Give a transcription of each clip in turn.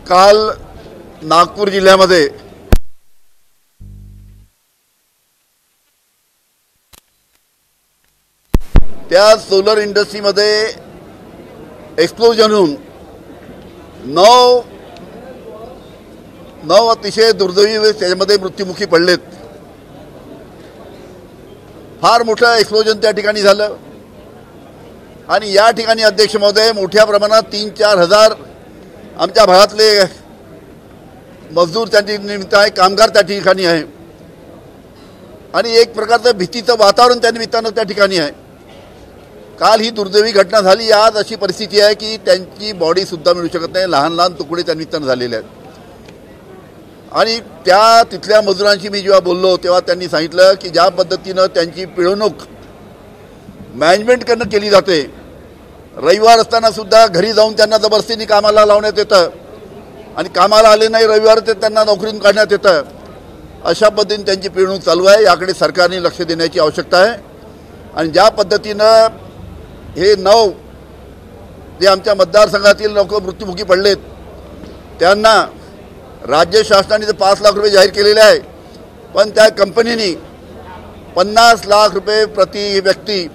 काल नागपूर जिल्ह्यामध्ये त्या सोलर इंडस्ट्रीमध्ये एक्सप्लोजन होऊन नऊ अतिशय दुर्दैवी त्याच्यामध्ये मृत्युमुखी पडलेत। फार मोठं एक्सप्लोजन त्या ठिकाणी झालं आणि या ठिकाणी अध्यक्ष महोदय मोठ्या प्रमाणात 3-4 हजार आमच्या भागातले मजदूर त्यांच्या निमित्त आहे, कामगार त्या ठिकाणी आहे आणि एक प्रकारचं भीतीचं वातावरण त्या निमित्तानं त्या ठिकाणी आहे। काल ही दुर्दैवी घटना झाली। आज अशी परिस्थिती आहे की त्यांची बॉडी सुद्धा मिळू शकत नाही, लहान लहान तुकडे त्या निमित्तानं झालेले आहेत। आणि त्या तिथल्या मजुरांशी मी जेव्हा बोललो तेव्हा त्यांनी सांगितलं की ज्या पद्धतीनं त्यांची पिळवणूक मॅनेजमेंटकडनं केली जाते, रविवार असताना सुद्धा घरी जाऊन त्यांना जबरदस्तीने कामाला लावण्यात येतं आणि कामाला आले नाही रविवार ते त्यांना नोकरीतून काढण्यात येतं, अशा पद्धतीने त्यांची पिळवणूक चालू आहे। याकडे सरकारने लक्ष देण्याची आवश्यकता आहे। आणि ज्या पद्धतीनं हे 9 जे आमच्या मतदारसंघातील लोक मृत्युमुखी पडलेत त्यांना राज्य शासनाने 5 लाख रुपये जाहीर केलेले आहे, पण त्या कंपनीने 50 लाख रुपये प्रति व्यक्ती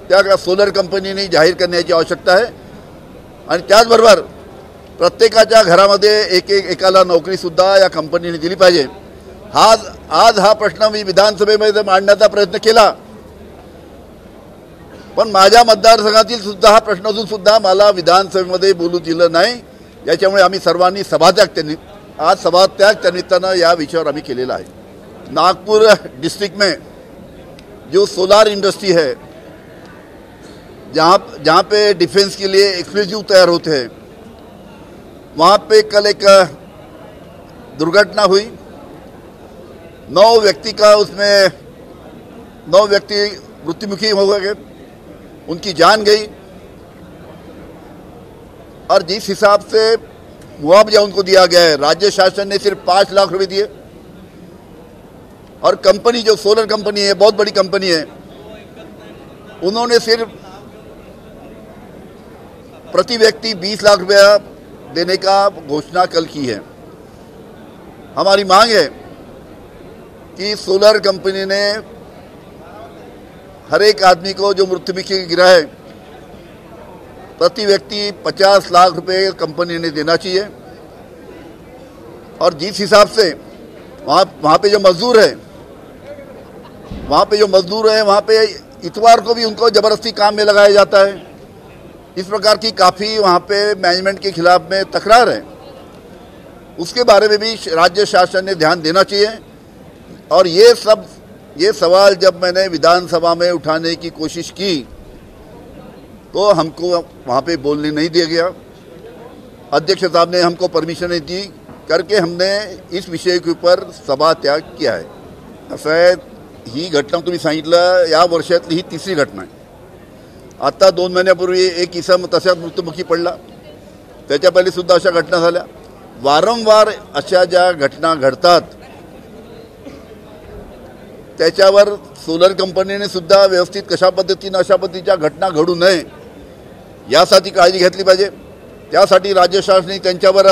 त्या सोलर कंपनीने जाहीर करण्याची आवश्यकता आहे। आणि त्याचबरोबर प्रत्येकाच्या घरामध्ये एकाला नोकरीसुद्धा या कंपनीने दिली पाहिजे। आज हा प्रश्न मी विधानसभेमध्ये मांडण्याचा प्रयत्न केला, पण माझ्या मतदारसंघातील सुद्धा हा प्रश्न अजून सुद्धा मला विधानसभेमध्ये बोलू दिलं नाही। याच्यामुळे आम्ही सर्वांनी सभात्याग त्या निमित्तानं या विषयावर आम्ही केलेला है। नागपुर डिस्ट्रिक्ट में जो सोलार इंडस्ट्री है, जहाँ पे डिफेंस के लिए एक्सप्लोजिव तैयार होते हैं, वहाँ पे कल एक दुर्घटना हुई। 9 व्यक्ति मृत्युमुखी हो गए, उनकी जान गई और जिस हिसाब से मुआवजा उनको दिया गया है, राज्य शासन ने सिर्फ 5 लाख रुपए दिए और कंपनी जो सोलर कंपनी है, बहुत बड़ी कंपनी है, उन्होंने सिर्फ प्रति व्यक्ति 20 लाख रुपया देने का घोषणा कल की है। हमारी मांग है कि सोलर कंपनी ने हर एक आदमी को जो मृत्युमुखी गिरा है प्रति व्यक्ति 50 लाख रुपए कंपनी ने देना चाहिए। और जिस हिसाब से वहाँ पे जो मजदूर है वहाँ पे इतवार को भी उनको ज़बरदस्ती काम में लगाया जाता है। इस प्रकार की काफ़ी वहाँ पे मैनेजमेंट के खिलाफ में तकरार है, उसके बारे में भी राज्य शासन ने ध्यान देना चाहिए। और ये सवाल जब मैंने विधानसभा में उठाने की कोशिश की तो हमको वहाँ पे बोलने नहीं दिया गया। अध्यक्ष साहब ने हमको परमिशन नहीं दी करके हमने इस विषय के ऊपर सभात्याग किया है। असं आहे, ही घटना तुम्ही सांगितलं या वर्षातली ही 3री घटना आहे। आता 2 महिन्यापूर्वी एक इसम तशाच मृत्युमुखी पडला, त्याच्या पहिले सुद्धा अशा घटना झाल्या। वारंवार अशा ज्या घटना घडतात त्याच्यावर सोलर कंपनीने सुद्धा व्यवस्थित कशा पद्धतीने अशा पद्धतीच्या घटना घडू नये यासाठी काळजी घेतली पाहिजे। त्यासाठी राज्य शासनाने त्यांच्यावर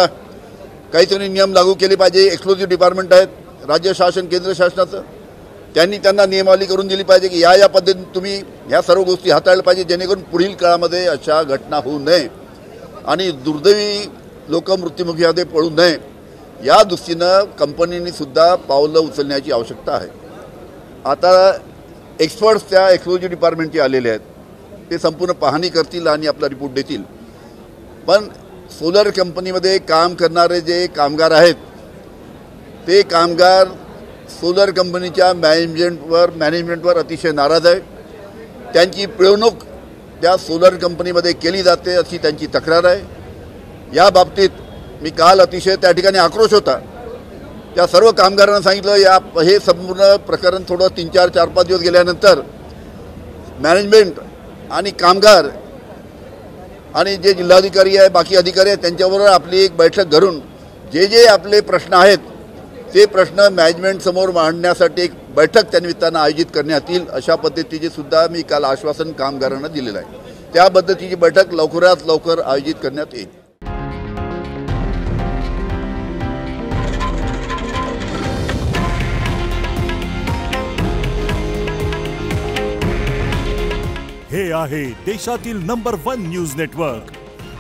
काहीतरी नियम लागू केले पाहिजे। एक्सक्लुझिव्ह डिपार्टमेंट आहेत राज्य शासन केंद्र शासनाचं, त्यांनी त्यांना नियमावली करून दिली पाहिजे की या पद्धतीने तुम्ही ह्या सर्व गोष्टी हाताळल्या पाहिजे, जेणेकरून पुढील काळामध्ये अशा घटना होऊ नये आणि दुर्दैवी लोक मृत्युमुखी पडू नये या दृष्टीनं कंपनीने सुद्धा पावलं उचलण्याची आवश्यकता आहे। आता एक्सपर्ट्स त्या एक्सक्लुझिव्ह डिपार्टमेंटचे आलेले आहेत, ते संपूर्ण पाहणी करतील आणि आपला रिपोर्ट देतील। पण सोलर कंपनीमध्ये काम करणारे जे कामगार आहेत ते कामगार सोलर कंपनीच्या मॅनेजमेंटवर अतिशय नाराज आहे। त्यांची पिळवणूक त्या सोलर कंपनीमध्ये केली जाते अशी त्यांची तक्रार आहे। या बाबतीत मी काल अतिशय त्या ठिकाणी आक्रोश होता। त्या सर्व कामगारांना सांगितलं हे संपूर्ण प्रकरण थोडं 3-4-5 दिवस गेल्यानंतर मॅनेजमेंट आणि कामगार आणि जे जिल्हाधिकारी आहे बाकी अधिकारी आहेत त्यांच्याबरोबर आपली एक बैठक करून जे आपले प्रश्न आहेत ते प्रश्न मॅनेजमेंट समोर मांडण्यासाठी एक बैठक त्या निमित्तानं आयोजित करण्यात येईल अशा पद्धतीचे सुद्धा मी काल आश्वासन कामगारांना दिलेलं आहे। त्या पद्धतीची बैठक लवकरात लवकर आयोजित करण्यात येईल। हे आहे देशातील नंबर 1 न्यूज नेटवर्क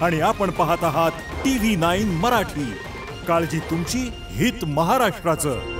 आणि आपण पाहत आहात TV9 मराठी। काळजी तुमची, हित महाराष्ट्राचं।